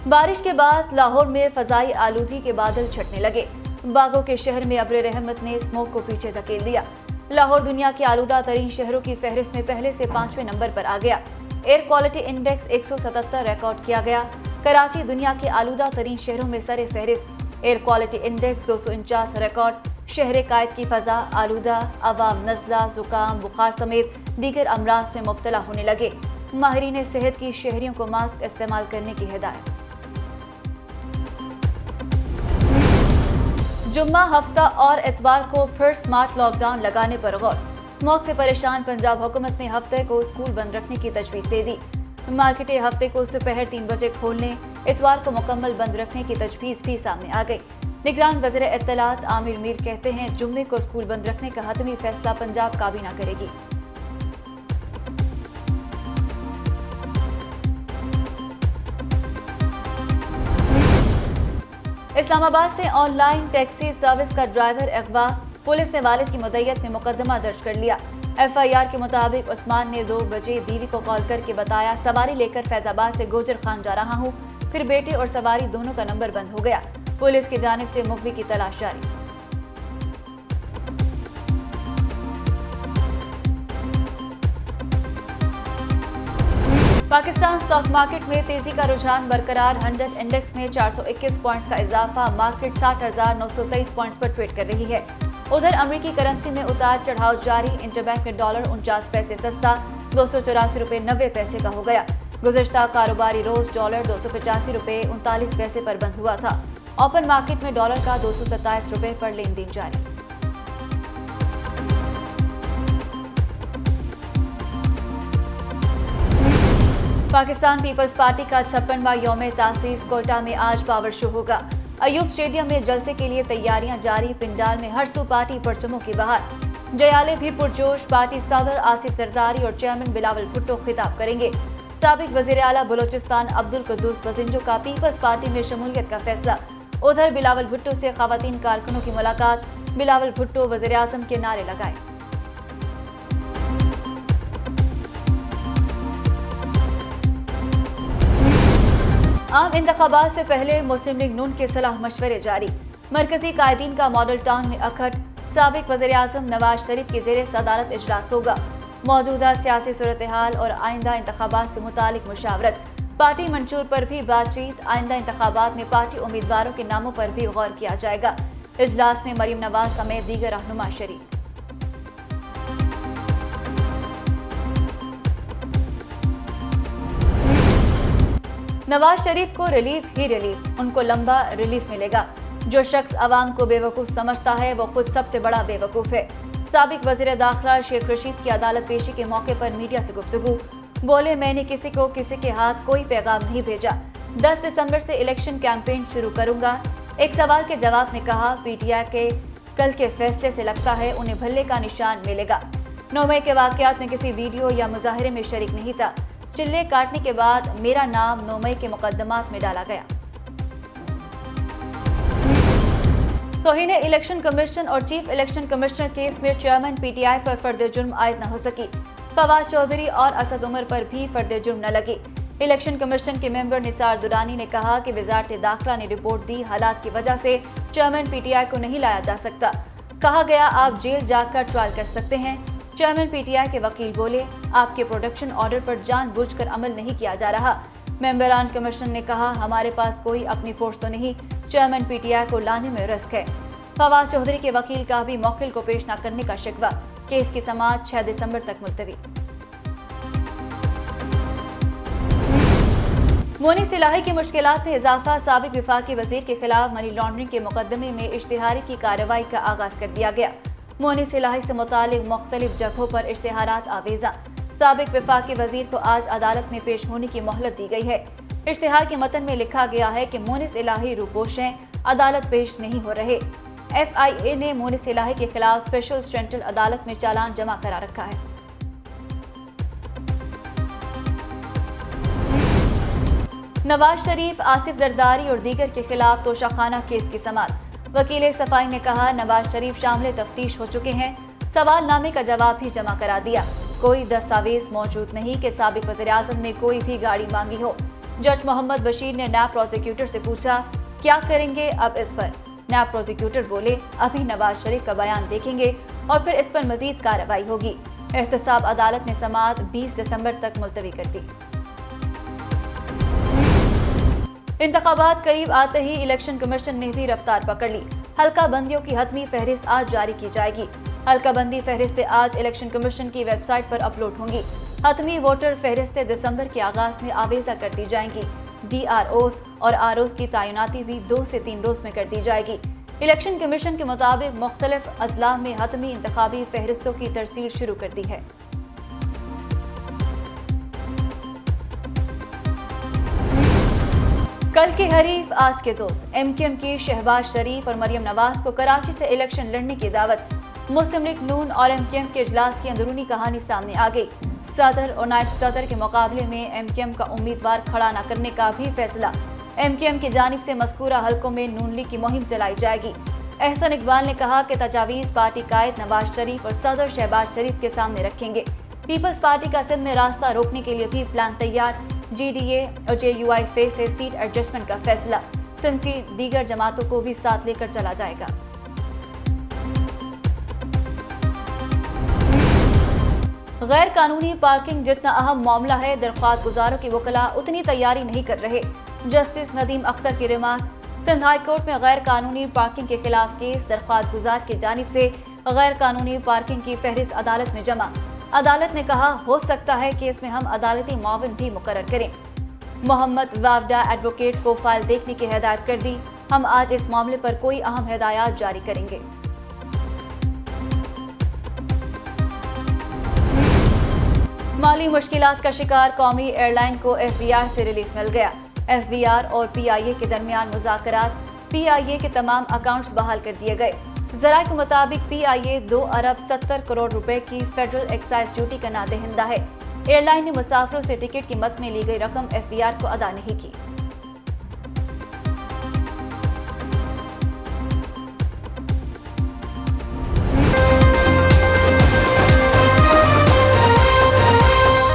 बारिश के बाद लाहौर में फजाई आलूगी के बादल छटने लगे। बागों के शहर में अब्र रहमत ने स्मोक को पीछे धकेल दिया। लाहौर दुनिया के आलूदा तरीन शहरों की फहरिस्त में पहले से 5वें नंबर पर आ गया। एयर क्वालिटी इंडेक्स 177 रिकॉर्ड किया गया। कराची दुनिया के आलूदा तरीन शहरों में सरे फहरिस्त। Air quality index 249 record. शहर कायद की फजा आलूदा, अवाम नज़ला, जुकाम, बुखार समेत दीगर अमराज में मुब्तला होने लगे। माहिरीन सेहत की शहरियों को मास्क इस्तेमाल करने की हिदायत। जुम्मा, हफ्ता और इतवार को फिर स्मार्ट लॉकडाउन लगाने पर गौर। स्मॉग से परेशान पंजाब हुकूमत ने हफ्ते को स्कूल बंद रखने की तजवीज़ दे दी। मार्केटें हफ्ते को दोपहर 3 बजे खोलने, इतवार को मुकम्मल बंद रखने की तजवीज़ भी सामने आ गई। निगरान वज़ीर इत्तलात आमिर मीर कहते हैं, जुम्मे को स्कूल बंद रखने का हतमी फैसला पंजाब काबीना करेगी। इस्लामाबाद से ऑनलाइन टैक्सी सर्विस का ड्राइवर अगवा। पुलिस ने वालिद की मुद्दत में मुकदमा दर्ज कर लिया। FIR के मुताबिक उस्मान ने 2 बजे बीवी को कॉल करके बताया, सवारी लेकर फैजाबाद से गोजर खान जा रहा हूँ। फिर बेटे और सवारी दोनों का नंबर बंद हो गया। पुलिस की जानिब से मुखबिर की तलाश जारी। पाकिस्तान स्टॉक मार्केट में तेजी का रुझान बरकरार। 100 इंडेक्स में 421 पॉइंट्स का इजाफा। मार्केट 60,923 पॉइंट्स पर ट्रेड कर रही है। उधर अमेरिकी करेंसी में उतार चढ़ाव जारी। इंटरबैंक में डॉलर 49 पैसे सस्ता 284 रुपये 90 पैसे का हो गया। गुज़श्ता कारोबारी रोज डॉलर 285 रुपये 39 पैसे पर बंद हुआ था। ओपन मार्केट में डॉलर का 227 रुपये पर लेन देन जारी। पाकिस्तान पीपल्स पार्टी का 56वां यौम तासीस कोटा में आज पावर शो होगा। अयूब स्टेडियम में जलसे के लिए तैयारियां जारी। पिंडाल में हर सू पार्टी परचमों की बहार। जयाले भी पुरजोश। पार्टी सदर आसिफ जरदारी और चेयरमैन बिलावल भुट्टो खिताब करेंगे। साबिक वजीर आला बलोचिस्तान अब्दुल कुद्दूस बजिंजो का पीपल्स पार्टी में शमूलियत का फैसला। उधर बिलावल भुट्टो से खवातीन कारकुनों की मुलाकात। बिलावल भुट्टो वजीर आजम के नारे लगाए। आम इंतखाबात से पहले मुस्लिम लीग नून के सलाह मशवरे जारी। मरकजी कायदीन का मॉडल टाउन में अखट। साबिक वज़ीर आज़म नवाज शरीफ की ज़ेरे सदारत इजलास होगा। मौजूदा सियासी सूरत हाल और आइंदा इंतखाबात से मुतालिक मुशावरत। पार्टी मंशूर पर भी बातचीत। आइंदा इंतखाबात में पार्टी उम्मीदवारों के नामों पर भी गौर किया जाएगा। इजलास में मरीम नवाज समेत दीगर रहनुमा शरीक। नवाज शरीफ को रिलीफ ही रिलीफ। उनको लंबा रिलीफ मिलेगा। जो शख्स अवाम को बेवकूफ समझता है वो खुद सबसे बड़ा बेवकूफ है। साबिक वजीर दाखिला शेख रशीद की अदालत पेशी के मौके पर मीडिया से गुफ्तगू। बोले, मैंने किसी को किसी के हाथ कोई पैगाम नहीं भेजा। 10 दिसंबर से इलेक्शन कैंपेन शुरू करूंगा। एक सवाल के जवाब में कहा, PTI के कल के फैसले से लगता है उन्हें भल्ले का निशान मिलेगा। 9 मई के वाकयात में किसी वीडियो या मुजाहरे में शरीक नहीं था। चिल्ले काटने के बाद मेरा नाम 9 मई के मुकदमात में डाला गया। तौहीन इलेक्शन कमीशन और चीफ इलेक्शन कमिश्नर केस में चेयरमैन PTI पर फर्द जुर्म आयद न हो सकी। फवाद चौधरी और असद उमर पर भी फर्द जुर्म न लगी। इलेक्शन कमीशन के मेंबर निसार दुरानी ने कहा कि वजारत दाखिला ने रिपोर्ट दी, हालात की वजह से चेयरमैन PTI को नहीं लाया जा सकता। कहा गया, आप जेल जाकर ट्रायल कर सकते हैं। चेयरमैन PTI के वकील बोले, आपके प्रोडक्शन ऑर्डर पर जानबूझकर अमल नहीं किया जा रहा। मेंबरान कमीशन ने कहा, हमारे पास कोई अपनी फोर्स तो नहीं, चेयरमैन PTI को लाने में रिस्क है। फवाद चौधरी के वकील का भी मौकिल को पेश न करने का शिकवा। केस की समाअत 6 दिसंबर तक मुलतवी। मोनी सिलाही की मुश्किलात में इजाफा। साबिक विफाकी वजीर के खिलाफ मनी लॉन्ड्रिंग के मुकदमे में इश्तिहारी की कार्रवाई का आगाज कर दिया गया। मोनी सिलाही से मुतालिक मुख्तलिफ जगहों पर इश्तिहारात आवेजा। साबिक विफाकी वजीर को आज अदालत में पेश होने की मोहलत दी गई है। इश्तिहार के मतन में लिखा गया है कि मोनिस इलाही रूपोश हैं, अदालत पेश नहीं हो रहे। FIA ने मोनिस इलाही के खिलाफ स्पेशल सेंट्रल अदालत में चालान जमा करा रखा है। नवाज शरीफ, आसिफ जरदारी और दीगर के खिलाफ तोशाखाना केस की समाअत। वकील सफाई ने कहा, नवाज शरीफ शामिल तफ्तीश हो चुके हैं। सवालनामे का जवाब भी जमा करा दिया। कोई दस्तावेज मौजूद नहीं कि साबिक वज़ीर आज़म ने कोई भी गाड़ी मांगी हो। जज मोहम्मद बशीर ने नैब प्रोसिक्यूटर से पूछा, क्या करेंगे अब इस पर। नैब प्रोसिक्यूटर बोले, अभी नवाज शरीफ का बयान देखेंगे और फिर इस पर मजीद कार्रवाई होगी। एहतसाब अदालत ने समाअत 20 दिसंबर तक मुलतवी कर दी। इंतखाबात करीब आते ही इलेक्शन कमीशन ने भी रफ्तार पकड़ ली। हल्का बंदियों की हतमी फहरिस्त आज जारी की जाएगी। हल्का बंदी फहरिस्तें आज इलेक्शन कमीशन की वेबसाइट पर अपलोड होंगी। हतमी वोटर फहरिस्तें दिसंबर के आगाज में आवेजा कर दी जाएंगी। DROs और ROs की तैनाती भी 2 से 3 रोज में कर दी जाएगी। इलेक्शन कमीशन के मुताबिक मुख्तलिफ अजला में हतमी इंतखाबी फहरिस्तों की तरसील शुरू कर दी है। कल के हरीफ आज के दोस्त MKM की शहबाज शरीफ और मरियम नवाज को कराची से इलेक्शन लड़ने की दावत। मुस्लिम लीग नून और MKM के इजलास की अंदरूनी कहानी सामने आ गई। सदर और नायब सदर के मुकाबले में MKM का उम्मीदवार खड़ा न करने का भी फैसला। MKM की जानिब से मज़कूरा हलकों में नून लीग की मुहिम चलाई जाएगी। एहसन इकबाल ने कहा कि तजावीज़ पार्टी कायद नवाज शरीफ और सदर शहबाज शरीफ के सामने रखेंगे। पीपल्स पार्टी का सिंध में रास्ता रोकने के लिए भी प्लान तैयार। GDA और JUI फेस से सीट एडजस्टमेंट का फैसला। सिंध की दीगर जमातों को भी साथ लेकर चला जाएगा। गैर कानूनी पार्किंग जितना अहम मामला है, दरख्वास्त गुजारों की वकला उतनी तैयारी नहीं कर रहे। जस्टिस नदीम अख्तर की रिमार्क। सिंध हाई कोर्ट में गैर कानूनी पार्किंग के खिलाफ केस दरख्वास्त गुजार की जानिब से गैर कानूनी पार्किंग की फहरिस्त अदालत में जमा। अदालत ने कहा, हो सकता है कि इसमें हम अदालती मुआविन भी मुकर्रर करें। मोहम्मद वावडा एडवोकेट को फाइल देखने की हिदायत कर दी। हम आज इस मामले पर कोई अहम हिदायत जारी करेंगे। माली मुश्किलात का शिकार कौमी एयरलाइन को FBR से रिलीफ मिल गया। FBR और PIA के दरमियान मुज़ाकरात। PIA के तमाम अकाउंट्स बहाल कर दिए गए। ज़राए के मुताबिक PIA 2 अरब 70 करोड़ रुपए की फेडरल एक्साइज ड्यूटी का नादहिंदा है। एयरलाइन ने मुसाफिरों से टिकट कीमत में ली गई रकम FBR को अदा नहीं की।